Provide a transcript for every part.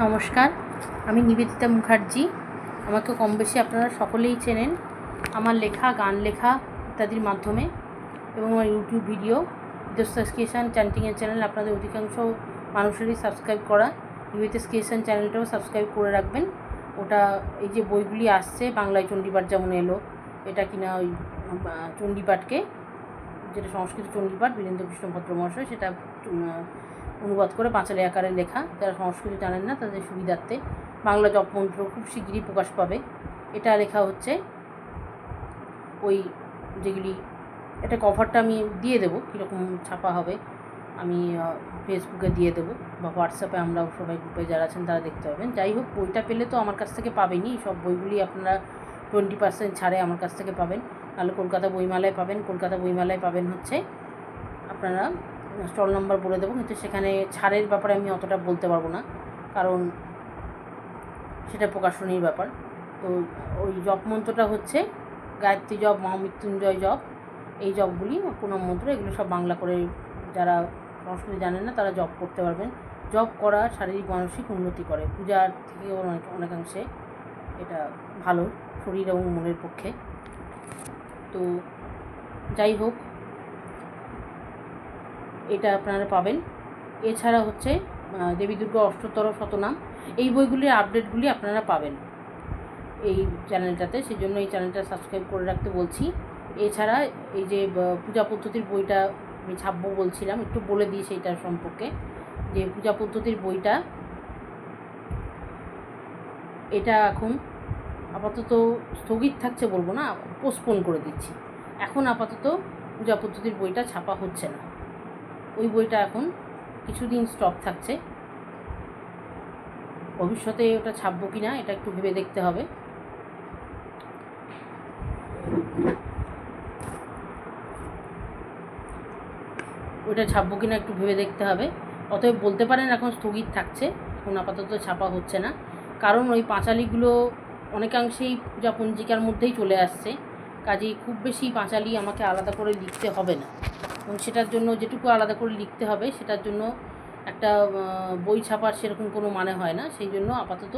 নমস্কার, আমি নিবেদিতা মুখার্জি। আমাকে কম বেশি আপনারা সকলেই চেনেন আমার লেখা, গান লেখা ইত্যাদির মাধ্যমে, এবং আমার ইউটিউব ভিডিও বিদেশা ক্রিয়েশন চ্যান্টিংয়ের চ্যানেল আপনাদের অধিকাংশ মানুষেরই সাবস্ক্রাইব করা। নিবেদিতা ক্রিয়েশন চ্যানেলটাও সাবস্ক্রাইব করে রাখবেন। ওটা এই যে বইগুলি আসছে, বাংলায় চণ্ডীপাঠ যেমন এলো, এটা কিনা ওই চণ্ডীপাঠকে, যেটা সংস্কৃত চণ্ডীপাঠ বীরেন্দ্রকৃষ্ণ ভদ্র মহাশয়, সেটা অনুবাদ করে পাঁচালী আকারে লেখা। যারা সংস্কৃত জানেন না তাদের সুবিধার্থে বাংলা জপমন্ত্র খুব শিগগিরই প্রকাশ পাবে। এটা লেখা হচ্ছে ওই যেগুলি, এটা কভারটা আমি দিয়ে দেবো, কীরকম ছাপা হবে আমি ফেসবুকে দিয়ে দেবো, বা হোয়াটসঅ্যাপে আমরাও সবাই গ্রুপে যারা আছেন তারা দেখতে পাবেন। যাই হোক, বইটা পেলে তো আমার কাছ থেকে পাবেনই, সব বইগুলি আপনারা 20% ছাড়ে আমার কাছ থেকে পাবেন। নাহলে কলকাতা বইমেলায় পাবেন। কলকাতা বইমেলায় পাবেন হচ্ছে আপনারা, স্টল নাম্বার বলে দেবো, কিন্তু সেখানে ছাড়ের ব্যাপারে আমি অতটা বলতে পারবো না, কারণ সেটা প্রকাশনীর ব্যাপার। তো ওই জপ মন্ত্রটা হচ্ছে গায়ত্রী জপ, মহামৃত্যুঞ্জয় জপ, এই জপগুলি, প্রণব মন্ত্র, এগুলো সব বাংলা করে যারা সংস্কৃত জানেন না তারা জপ করতে পারবেন। জপ করা শারীরিক মানসিক উন্নতি করে, পূজার থেকেও অনেকাংশে এটা ভালো শরীর এবং মনের পক্ষে। তো যাই হোক, এটা আপনারা পাবেন। এছাড়া হচ্ছে দেবী দুর্গা অষ্টতর শতনাম, এই বইগুলির আপডেটগুলি আপনারা পাবেন এই চ্যানেলটাতে, সেই জন্য এই চ্যানেলটা সাবস্ক্রাইব করে রাখতে বলছি। এছাড়া এই যে পূজা পদ্ধতির বইটা আমি ছাপবো বলছিলাম, একটু বলে দিই সেইটার সম্পর্কে। যে পূজা পদ্ধতির বইটা, এটা এখন আপাতত স্থগিত থাকছে, বলবো না, পোস্টপোন করে দিচ্ছি। এখন আপাতত পূজা পদ্ধতির বইটা ছাপা হচ্ছে না, ওই বইটা এখন কিছুদিন স্টপ থাকছে। ভবিষ্যতে ওটা ছাপবো কি না এটা একটু ভেবে দেখতে হবে। ওটা ছাপবো কি না একটু ভেবে দেখতে হবে। অতএব বলতে পারেন এখন স্থগিত থাকছে, এখন আপাতত ছাপা হচ্ছে না, কারণ ওই পাঁচালীগুলো অনেকাংশেই পূজা পঞ্জিকার মধ্যেই চলে আসছে। কাজেই খুব বেশি পাঁচালী আমাকে আলাদা করে লিখতে হবে না, এবং সেটার জন্য যেটুকু আলাদা করে লিখতে হবে সেটার জন্য একটা বই ছাপার সেরকম কোনো মানে হয় না। সেই জন্য আপাতত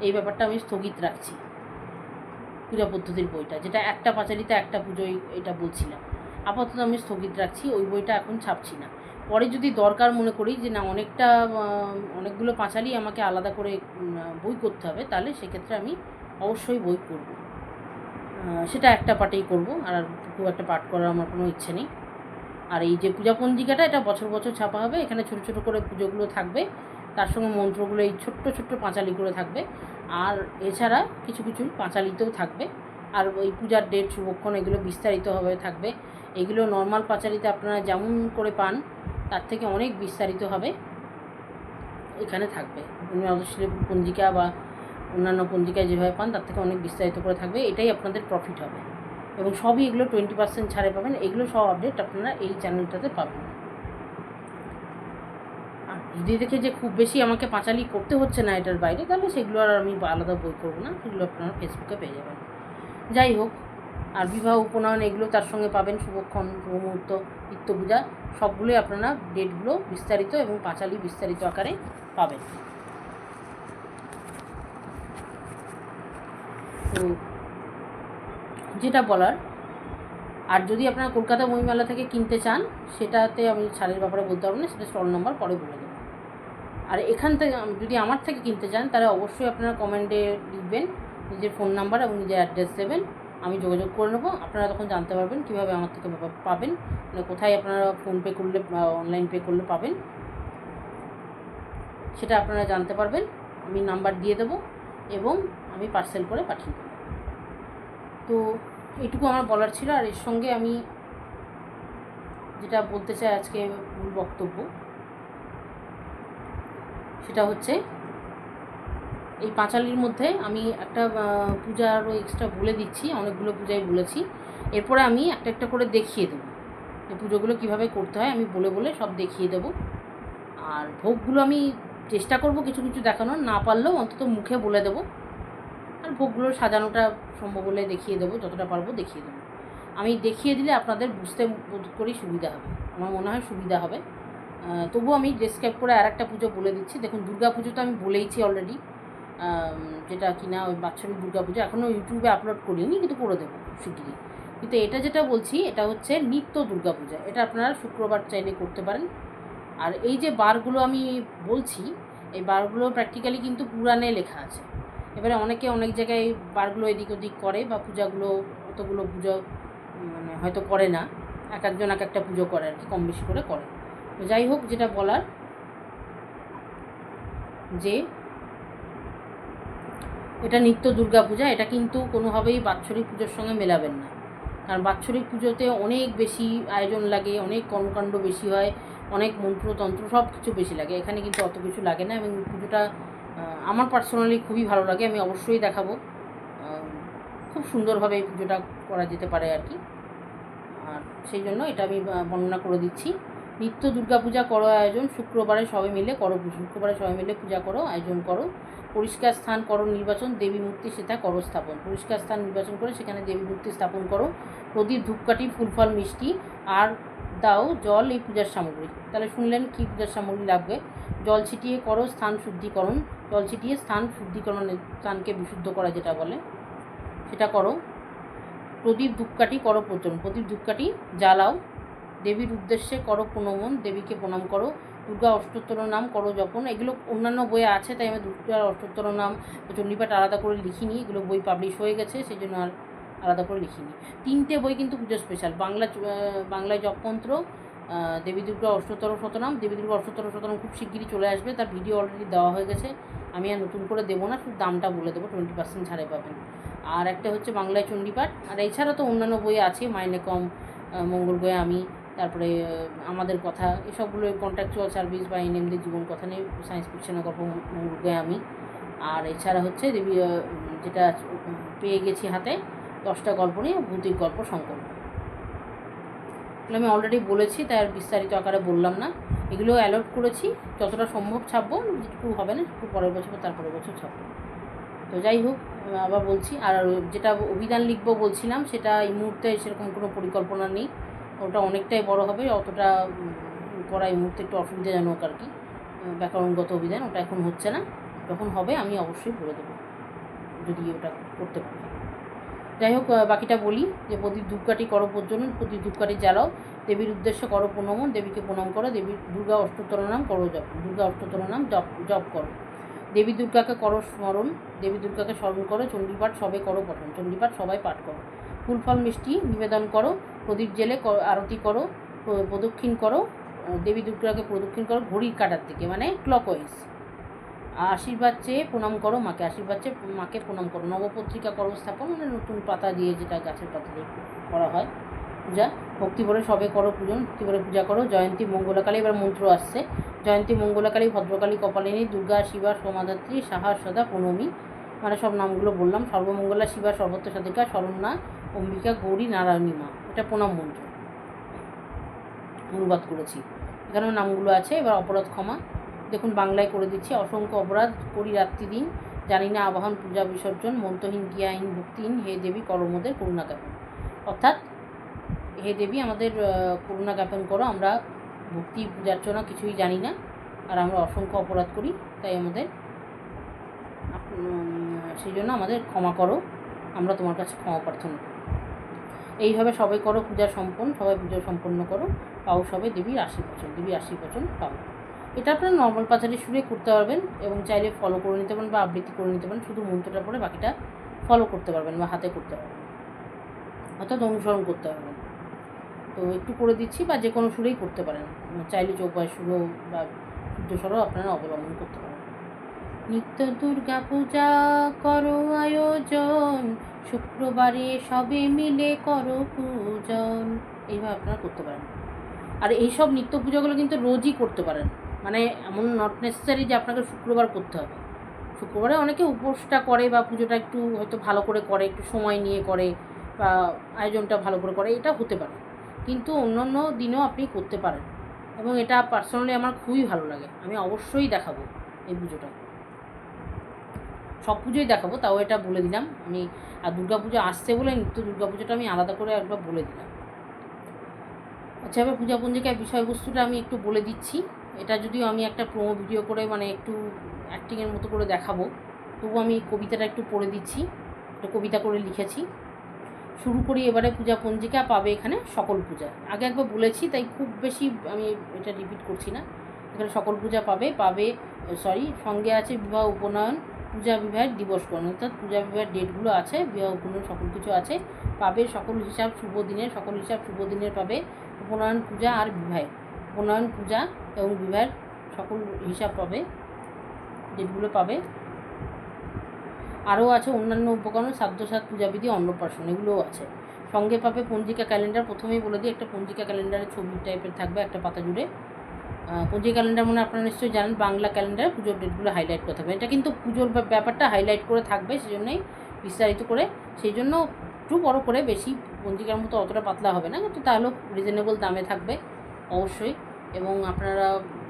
এই ব্যাপারটা আমি স্থগিত রাখছি। পূজা পদ্ধতির বইটা, যেটা একটা পাঁচালীতে একটা পুজোই, এটা বলছিলাম, আপাতত আমি স্থগিত রাখছি, ওই বইটা এখন ছাপছি না। পরে যদি দরকার মনে করি যে না অনেকগুলো পাঁচালী আমাকে আলাদা করে বই করতে হবে, তাহলে সেক্ষেত্রে আমি অবশ্যই বই করব। সেটা একটা পাঠেই করব, আর খুব একটা পাঠ করার আমার কোনো ইচ্ছে নেই। আর এই যে পূজা পঞ্জিকাটা, এটা বছর বছর ছাপা হবে। এখানে ছোটো ছোটো করে পুজোগুলো থাকবে, তার সঙ্গে মন্ত্রগুলো এই ছোট্ট ছোট্ট পাঁচালি করে থাকবে, আর এছাড়া কিছু কিছু পাঁচালিতেও থাকবে। আর ওই পূজার ডেট, শুভক্ষণ, এগুলো বিস্তারিতভাবে থাকবে। এগুলো নর্মাল পাঁচালিতে আপনারা যেমন করে পান তার থেকে অনেক বিস্তারিত হবে এখানে থাকবে। অদর্শনী পঞ্জিকা বা অন্যান্য পঞ্জিকায় যেভাবে পান তার থেকে অনেক বিস্তারিত করে থাকবে, এটাই আপনাদের প্রফিট হবে। এবং সবই এগুলো 20% ছাড়ে পাবেন। এগুলো সব আপডেট আপনারা এই চ্যানেলটাতে পাবেন। আর যদি দেখে যে খুব বেশি আমাকে পাঁচালি করতে হচ্ছে না এটার বাইরে, তাহলে সেগুলো আর আমি আলাদা বই করবো না, সেগুলো আপনারা ফেসবুকে পেয়ে যাবেন। যাই হোক, আর বিবাহ উপনয়ন এগুলো তার সঙ্গে পাবেন, শুভক্ষণ, শুভমুহূর্ত, নিত্য পূজা, সবগুলোই আপনারা ডেটগুলো বিস্তারিত এবং পাঁচালি বিস্তারিত আকারে পাবেন। তো যেটা বলার, আর যদি আপনারা কলকাতা বইমেলা থেকে কিনতে চান, সেটাতে আমি ছাড়ের ব্যাপারে বলতে পারবো না, সেটা স্টল নাম্বার পরে বলে দেবো। আর এখান থেকে যদি আমার থেকে কিনতে চান, তাহলে অবশ্যই আপনারা কমেন্টে লিখবেন নিজের ফোন নাম্বার এবং নিজের অ্যাড্রেস দেবেন, আমি যোগাযোগ করে নেবো। আপনারা তখন জানতে পারবেন কীভাবে আমার থেকে পাবেন, মানে কোথায় আপনারা ফোনপে করলে বা অনলাইন পে করলে পাবেন, সেটা আপনারা জানতে পারবেন। আমি নাম্বার দিয়ে দেবো এবং আমি পার্সেল করে পাঠিয়ে দেবো। তো এইটুকু আমার বলার ছিল। আর এর সঙ্গে আমি যেটা বলতে চাই আজকে মূল বক্তব্য, সেটা হচ্ছে এই পাঁচালির মধ্যে আমি একটা পূজা আরও এক্সট্রা বলে দিচ্ছি, অনেকগুলো পূজাই বলেছি। এরপরে আমি একটা একটা করে দেখিয়ে দেবো যে পুজোগুলো কীভাবে করতে হয়, আমি বলে বলে সব দেখিয়ে দেবো। আর ভোগগুলো আমি চেষ্টা করব কিছু কিছু দেখানোর, না পারলেও অন্তত মুখে বলে দেবো। আর ভোগগুলো সাজানোটা সম্ভব হলে দেখিয়ে দেবো, যতটা পারবো দেখিয়ে দেবো। আমি দেখিয়ে দিলে আপনাদের বুঝতে বোধ করি সুবিধা হবে, আমার মনে হয় সুবিধা হবে। তবুও আমি ডেসক্রাইব করে আর একটা পুজো বলে দিচ্ছি। দেখুন, দুর্গা পুজো তো আমি বলেইছি অলরেডি, যেটা কিনা ওই বাৎসরিক দুর্গা পুজো এখনও ইউটিউবে আপলোড করিনি, কিন্তু করে দেবো শিগগিরই। কিন্তু এটা যেটা বলছি এটা হচ্ছে নিত্য দুর্গা পূজা। এটা আপনারা শুক্রবার চাইলে করতে পারেন। আর এই যে বারগুলো আমি বলছি, এই বারগুলো প্র্যাকটিক্যালি কিন্তু পুরাণে লেখা আছে। এবারে অনেকে অনেক জায়গায় বারগুলো এদিক ওদিক করে, বা পূজাগুলো অতগুলো পুজো মানে হয়তো করে না, এক একজন এক একটা পুজো করে আর কি, কম বেশি করে করে। তো যাই হোক, যেটা বলার যে এটা নিত্য দুর্গা পূজা, এটা কিন্তু কোনোভাবেই বাৎসরিক পুজোর সঙ্গে মেলাবেন না। কারণ বাৎসরিক পুজোতে অনেক বেশি আয়োজন লাগে, অনেক কর্মকাণ্ড বেশি হয়, অনেক মন্ত্রতন্ত্র সব কিছু বেশি লাগে। এখানে কিন্তু অত কিছু লাগে না, এবং পুজোটা আমার পার্সোনালি খুবই ভালো লাগে। আমি অবশ্যই দেখাবো, খুব সুন্দরভাবে এই পুজোটা করা যেতে পারে আর কি। আর সেই জন্য এটা আমি বর্ণনা করে দিচ্ছি। নিত্য দুর্গা পূজা করো আয়োজন, শুক্রবারে সবাই মিলে করো, শুক্রবারে সবাই মিলে পূজা করো, আয়োজন করো। পরিষ্কার স্থান করো নির্বাচন, দেবী মূর্তি সেটা করো স্থাপন। পরিষ্কার স্থান নির্বাচন করে সেখানে দেবী মূর্তি স্থাপন করো। প্রদীপ, ধূপকাঠি, ফুল ফল মিষ্টি আর দাও জল, এই পূজার সামগ্রী। তাহলে শুনলেন কী পূজার সামগ্রী লাগবে। জল ছিটিয়ে করো স্থান শুদ্ধিকরণ, জল ছিটিয়ে স্থান শুদ্ধিকরণ, স্থানকে বিশুদ্ধ করা যেটা বলে সেটা করো। প্রদীপ ধূপকাঠি করো প্রচলন, প্রদীপ ধূপকাঠি জ্বালাও। দেবীর উদ্দেশ্যে করো প্রণমন, দেবীকে প্রণাম করো। দুর্গা অষ্টোত্তর নাম করো জপন। এগুলো অন্যান্য বইয়ে আছে, তাই আমি দুর্গার অষ্টোত্তর নাম চণ্ডীপাঠ আলাদা করে লিখিনি। এগুলো বই পাবলিশ হয়ে গেছে, সেই জন্য আর আলাদা করে লিখিনি। 3টে বই কিন্তু পুজো স্পেশাল। বাংলায় জপমন্ত্র, দেবী দুর্গা অষ্টোত্তর শতনাম। দেবী দুর্গা অষ্টোত্তর শতনাম খুব শিগগিরই চলে আসবে, তার ভিডিও অলরেডি দেওয়া হয়ে গেছে। আমি আর নতুন করে দেবো না, শুধু দামটা বলে দেবো, 20% ছাড়ে পাবেন। আর একটা হচ্ছে বাংলায় চণ্ডীপাঠ। আর এছাড়া তো অন্যান্য বই আছে, মাইনে কম, মঙ্গল বই আমি, তারপরে আমাদের কথা, এসবগুলো কন্ট্রাকচুয়াল সার্ভিস বা এনএমদের জীবন কথা নিয়ে সায়েন্স ফিকশনের গল্প মঙ্গল বই আমি। আর এছাড়া হচ্ছে দেবী যেটা পেয়ে গেছি হাতে, 10টা গল্প নিয়ে ভৌতিক গল্প সংকলন। এগুলো আমি অলরেডি বলেছি, তাই আর বিস্তারিত আকারে বললাম না। এগুলো অ্যালট করেছি, যতটা সম্ভব ছাপবো, যেটুকু হবে না একটু পরের বছর বা তারপরের বছর ছাপবো। তো যাই হোক, আবার বলছি, আর যেটা অভিধান লিখবো বলছিলাম, সেটা এই মুহূর্তে সেরকম কোনো পরিকল্পনা নেই। ওটা অনেকটাই বড় হবে, অতটা করা এই মুহূর্তে একটু অসুবিধাজনক আর কি, ব্যাকরণগত অভিধান। ওটা এখন হচ্ছে না, যখন হবে আমি অবশ্যই বলে দেবো, যদি ওটা করতে পারি। যাই হোক, বাকিটা বলি যে প্রদীপ ধূপকাঠি করো প্রজ্বলন, প্রদীপ ধূপকাঠি জ্বালাও। দেবীর উদ্দেশ্যে করো প্রণমন, দেবীকে প্রণাম করো। দেবী দুর্গা অষ্টোত্তর নাম করো জপ, দুর্গা অষ্টোত্তর নাম জপ করো। দেবী দুর্গাকে করো স্মরণ, দেবী দুর্গাকে স্মরণ করো। চণ্ডীপাঠ সবে করো পঠন, চণ্ডীপাঠ সবাই পাঠ করো। ফুল ফল মিষ্টি নিবেদন করো, প্রদীপ জেলে আরতি করো, প্রদক্ষিণ করো, দেবী দুর্গাকে প্রদক্ষিণ করো ঘড়ির কাঁটার দিকে, মানে ক্লকওয়াইজ। আশীর্বাদ চেয়ে প্রণাম করো মাকে, আশীর্বাদ চেয়ে মাকে প্রণাম করো। নবপত্রিকা করো স্থাপন, মানে নতুন পাতা দিয়ে, যেটা গাছের পাতা দিয়ে করা হয় পূজা। ভক্তিভরে সবে করো পূজন, ভক্তিভরে পূজা করো। জয়ন্তী মঙ্গলাকালী, এবার মন্ত্র আসছে। জয়ন্তী মঙ্গলাকালী, ভদ্রকালী, কপালিনী, দুর্গা, শিবা, সমাধাত্রী, সাহা, সদা, প্রণমী, মানে সব নামগুলো বললাম। সর্বমঙ্গলা, শিবা, সর্বত্র সাধিকা, শরণ্যা, অম্বিকা, গৌরী, নারায়ণী মা, এটা প্রণাম মন্ত্র অনুবাদ করেছি। এখানেও নামগুলো আছে। এবার অপরাধ ক্ষমা, দেখুন বাংলায় করে দিচ্ছি। অসংখ্য অপরাধ করি রাত্রি দিন, জানি না আবাহন পূজা বিসর্জন, মন্ত্রহীন ক্রিয়াহীন ভক্তিহীন, হে দেবী করমোদের করুণা জ্ঞাপন। অর্থাৎ হে দেবী আমাদের করুণা জ্ঞাপন করো, আমরা ভক্তি পূজার্চনা কিছুই জানি না, আর আমরা অসংখ্য অপরাধ করি, তাই আমাদের সেই জন্য আমাদের ক্ষমা করো, আমরা তোমার কাছে ক্ষমা প্রার্থনা করি। এইভাবে সবাই করো পূজা সম্পন্ন, সবাই পুজো সম্পন্ন করো, পাও সবে দেবীর আশীর্বচন, দেবীর আশীর্বচন পাও। এটা আপনারা নর্মাল পাঁচালি সুরে করতে পারবেন, এবং চাইলে ফলো করে নিতে পারেন বা আবৃত্তি করে নিতে পারেন। শুধু মন্ত্রটা পড়ে বাকিটা ফলো করতে পারবেন বা হাতে করতে পারবেন, অর্থাৎ অনুসরণ করতে পারবেন। তো একটু করে দিচ্ছি, বা যে কোনো সুরেই করতে পারেন, চাইলে চৌপায় সুরও বা শুদ্ধ স্বরও আপনারা অবলম্বন করতে পারেন। নিত্য দুর্গা পূজা করো আয়োজন, শুক্রবারে সবে মিলে করো পূজন, এইভাবে আপনারা করতে পারেন। আর এইসব নিত্য পূজাগুলো কিন্তু রোজই করতে পারেন, মানে এমন নট নেসেসারি যে আপনাকে শুক্রবার করতে হবে। শুক্রবারে অনেকে উপোসটা করে বা পুজোটা একটু হয়তো ভালো করে করে, একটু সময় নিয়ে করে, বা আয়োজনটা ভালো করে করে, এটা হতে পারে। কিন্তু অন্যান্য দিনেও আপনি করতে পারেন, এবং এটা পার্সোনালি আমার খুবই ভালো লাগে। আমি অবশ্যই দেখাবো এই পুজোটা, সব পুজোই দেখাবো, তাও এটা বলে দিলাম আমি। আর দুর্গা পুজো আসছে বলে নিত্য দুর্গা পুজোটা আমি আলাদা করে একবার বলে দিলাম। আচ্ছা, এবার পূজা পঞ্জিকার বিষয়বস্তুটা আমি একটু বলে দিচ্ছি। এটা যদিও আমি একটা প্রোমো ভিডিও করে মানে একটু অ্যাক্টিংয়ের মতো করে দেখাবো, তবু আমি কবিতাটা একটু পড়ে দিচ্ছি, একটা কবিতা করে লিখেছি। শুরু করি এবারে পূজা পঞ্জিকা, পাবে এখানে সকল পূজা। আগে একবার বলেছি, তাই খুব বেশি আমি এটা রিপিট করছি না। এখানে সকল পূজা পাবে সঙ্গে আছে বিবাহ উপনয়ন, পূজা বিবাহের দিবসকরণ, অর্থাৎ পূজা বিবাহের ডেটগুলো আছে, বিবাহ উপনয়ন সকল কিছু আছে। পাবে সকল হিসাব শুভ দিনের পাবে, উপনয়ন পূজা আর বিবাহে, উপনয়ন পূজা এবং বিবাহের সকল হিসাব পাবে, ডেটগুলো পাবে। আরও আছে অন্যান্য উপকরণ, সাধ্য পূজাবিধি, অন্নপ্রাশন, এগুলোও আছে। সঙ্গে পাবে পঞ্জিকা ক্যালেন্ডার। প্রথমেই বলে দিই, একটা পঞ্জিকা ক্যালেন্ডারের ছবি টাইপের থাকবে একটা পাতা জুড়ে। পঞ্জিকা ক্যালেন্ডার মানে আপনারা নিশ্চয়ই জানেন, বাংলা ক্যালেন্ডার পুজোর ডেটগুলো হাইলাইট করে থাকবে। এটা কিন্তু পুজোর ব্যাপারটা হাইলাইট করে থাকবে, সেজন্যই বিস্তারিত করে, সেই জন্য একটু বড় করে, বেশি পঞ্জিকার মতো অতটা পাতলা হবে না, কিন্তু তাহলেও রিজনেবল দামে থাকবে অবশ্যই। এবং আপনারা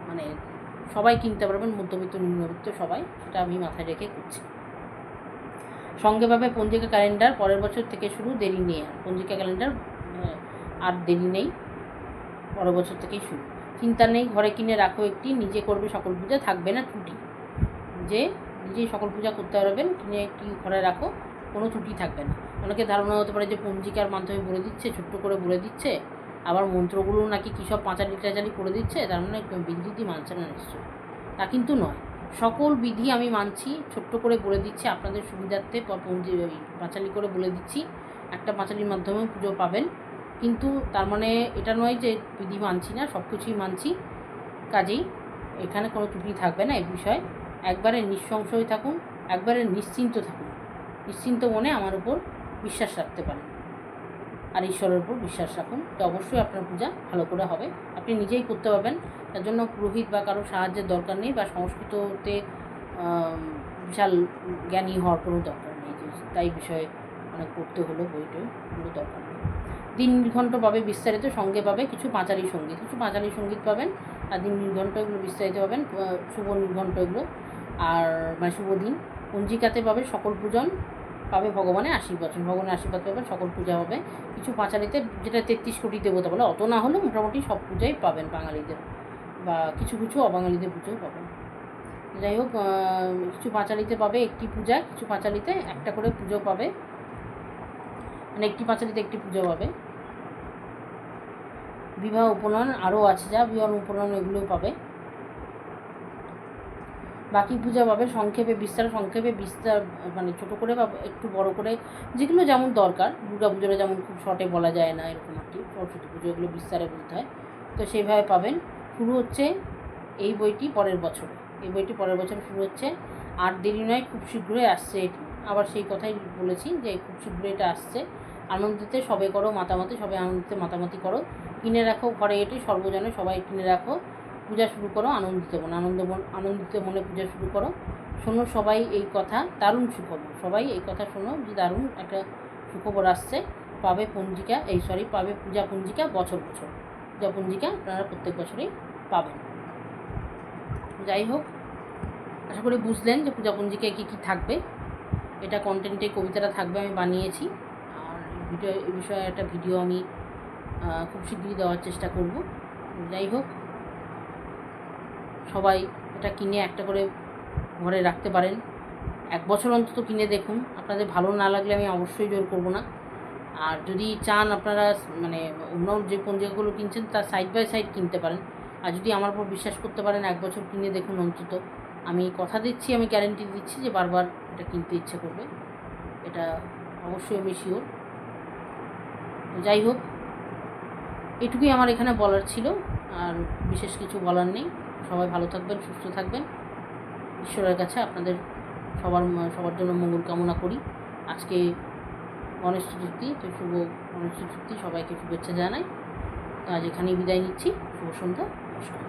মানে সবাই কিনতে পারবেন, মধ্যবিত্ত নিম্নবিত্ত সবাই, সেটা আমি মাথায় রেখে করছি। সঙ্গে পাবে পঞ্জিকা ক্যালেন্ডার, পরের বছর থেকে শুরু, দেরি নেই আর। পঞ্জিকা ক্যালেন্ডার আর দেরি নেই, পরের বছর থেকেই শুরু। চিন্তা নেই, ঘরে কিনে রাখো একটি, নিজে করবে সকল পূজা, থাকবে না ত্রুটি। যে নিজেই সকল পূজা করতে পারবেন, কিনে একটি ঘরে রাখো, কোনো ত্রুটি থাকবে না। অনেকে ধারণা হতে পারে যে পঞ্জিকার মাধ্যমে বলে দিচ্ছে, ছোট্ট করে বলে দিচ্ছে, আবার মন্ত্রগুলো নাকি কী সব পাঁচালি টাচালি করে দিচ্ছে, তার মানে বিধি মানছে না নিশ্চয়ই, তা কিন্তু নয়। সকল বিধি আমি মানছি, ছোট্ট করে বলে দিচ্ছি আপনাদের সুবিধার্থে, পাঁচালি করে বলে দিচ্ছি। একটা পাঁচালির মাধ্যমেও পুজো পাবেন, কিন্তু তার মানে এটা নয় যে বিধি মানছি না, সব কিছুই মানছি। কাজেই এখানে কোনো ত্রুটি থাকবে না। এই বিষয়ে একবারে নিঃসংশয় থাকুন, একবারে নিশ্চিন্ত থাকুন, নিশ্চিন্ত মনে আমার উপর বিশ্বাস রাখতে পারেন, আর ঈশ্বরের উপর বিশ্বাস রাখুন, তো অবশ্যই আপনার পূজা ভালো করে হবে, আপনি নিজেই করতে পারবেন। তার জন্য পুরোহিত বা কারো সাহায্যের দরকার নেই, বা সংস্কৃততে বিশাল জ্ঞানী হওয়ার কোনো দরকার নেই, যে তাই বিষয়ে অনেক পড়তে হলো বইটই, কোনো দরকার নেই। দিন নির্ঘণ্ট পাবে বিস্তারিত, সঙ্গে পাবে কিছু পাঁচালী সঙ্গীত পাবেন, আর দিন নির্ঘণ্ট এগুলো বিস্তারিত পাবেন, শুভ নির্ঘণ্ট এগুলো, আর মানে শুভ দিন। পঞ্জিকাতে পাবে সকল পূজন, পাবে ভগবানের আশীর্বাদ পাবেন, সকল পূজা হবে। কিছু পাঁচালিতে, যেটা 33 কোটি দেবতা বলে, অত না হলেও মোটামুটি সব পূজাই পাবেন বাঙালিদের, বা কিছু কিছু অবাঙালিদের পুজোও পাবেন। যাই হোক, কিছু পাঁচালিতে পাবে একটি পূজা, কিছু পাঁচালিতে একটা করে পুজো পাবে, মানে একটি পাঁচালিতে একটি পুজো পাবে। বিবাহ উপনয়ন আরও আছে, যা বিবাহ উপনয়ন এগুলোও পাবে। বাকি পূজা পাবে সংক্ষেপে বিস্তার, মানে ছোটো করে বা একটু বড় করে, যেগুলো যেমন দরকার। দুর্গা পুজোটা যেমন খুব শর্টে বলা যায় না, এরকম আর কি, সরস্বতী পুজো এগুলো বিস্তারে বলতে হয়, তো সেইভাবে পাবেন। শুরু হচ্ছে এই বইটি পরের বছরে শুরু হচ্ছে, আর দেরি নয়, খুব শীঘ্রই আসছে এটি। আবার সেই কথাই বলেছি যে খুব শীঘ্রই এটা আসছে। আনন্দিতে সবে করো মাতামাতি, সবাই আনন্দিতে মাতামাতি করো, কিনে রাখো ঘরে এটি, সর্বজনে সবাই কিনে রাখো, পূজা শুরু করো আনন্দিত মনে পূজা শুরু করো। শোনো সবাই এই কথা, দারুণ সুখবর, সবাই এই কথা শোনো যে দারুণ একটা সুখবর আসছে। পাবে পাবে পূজা পঞ্জিকা বছর পূজা পঞ্জিকা আপনারা প্রত্যেক বছরেই পাবেন। যাই হোক, আশা করি বুঝলেন যে পূজা পঞ্জিকায় কী কী থাকবে। এটা কন্টেন্টে কবিতাটা থাকবে, আমি বানিয়েছি, আর এই বিষয়ে একটা ভিডিও আমি খুব শীঘ্রই দেওয়ার চেষ্টা করব। যাই হোক, সবাই এটা কিনে একটা করে ঘরে রাখতে পারেন, 1 বছর অন্তত কিনে দেখুন। আপনাদের ভালো না লাগলে আমি অবশ্যই জোর করব না। আর যদি চান আপনারা মানে অন্য যে পঞ্জিকাগুলো কিনছেন তার সাইড বাই সাইড কিনতে পারেন, আর যদি আমার উপর বিশ্বাস করতে পারেন 1 বছর কিনে দেখুন অন্তত, আমি কথা দিচ্ছি, আমি গ্যারেন্টি দিচ্ছি যে বারবার এটা কিনতে ইচ্ছে করবে, এটা অবশ্যই আমি শিওর। যাই হোক, এটুকুই আমার এখানে বলার ছিল, আর বিশেষ কিছু বলার নেই। সবাই ভালো থাকবেন, সুস্থ থাকবেন, ঈশ্বরের কাছে আপনাদের সবার জন্য মঙ্গল কামনা করি। আজকে গণেশ চতুর্থী, তো শুভ গণেশ চতুর্থী, সবাইকে শুভেচ্ছা জানাই। তো আজ এখানেই বিদায় নিচ্ছি, শুভ সন্ধ্যা, নমস্কার।